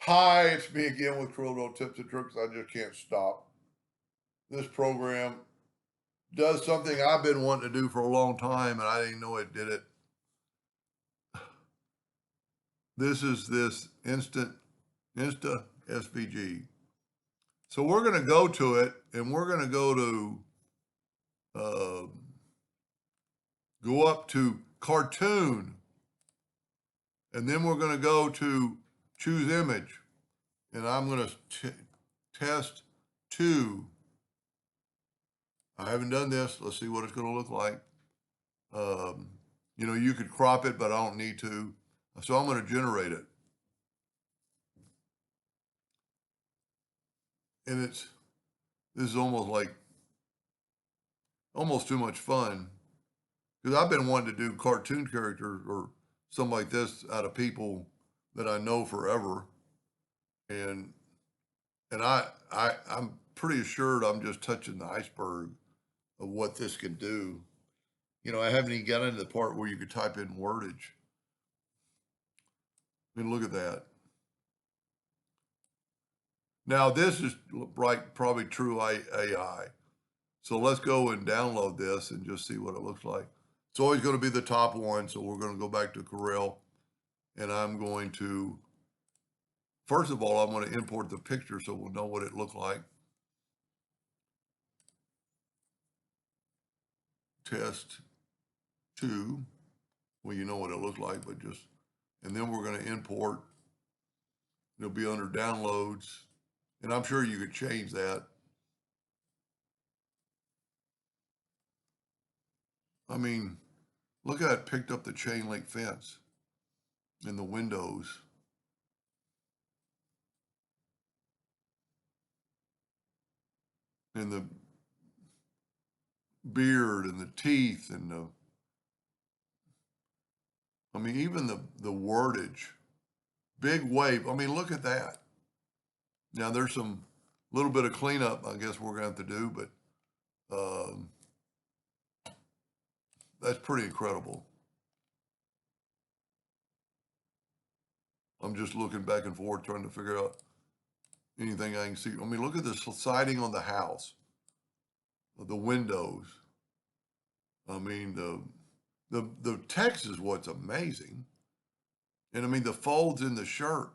Hi, it's me again with Corel tips and tricks. I just can't stop. This program does something I've been wanting to do for a long time, and I didn't know it did it. This is this Insta SVG. So we're going to go to it, and we're going to uh, go up to cartoon, and then we're going to go to choose image, and I'm going to test two. I haven't done this. Let's see what it's going to look like. Um, you could crop it, but I don't need to. So I'm going to generate it. And this is almost too much fun because I've been wanting to do cartoon characters or something like this out of people that I know forever. And, I'm pretty assured I'm just touching the iceberg of what this can do. I haven't even got into the part where you could type in wordage. I mean, look at that. Now this is probably true AI. So let's go and download this and just see what it looks like. It's always going to be the top one. So we're going to go back to Corel and I'm going to, first of all, I'm going to import the picture so we'll know what it looked like. Test 2. Well, you know what it looked like, but and then we're going to import. It'll be under downloads. And I'm sure you could change that. I mean, look how it picked up the chain link fence and the windows. And the beard and the teeth and even the wordage, big wave. I mean, look at that. Now there's some little bit of cleanup I guess we're gonna have to do, but that's pretty incredible. I'm just looking back and forth trying to figure out anything I can see. I mean, look at this siding on the house, the windows. I mean, the text is what's amazing. And I mean, the folds in the shirt.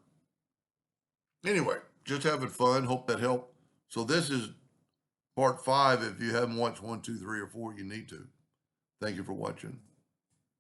Anyway, just having fun. Hope that helped. So this is part 5. If you haven't watched 1, 2, 3, or 4, you need to. Thank you for watching.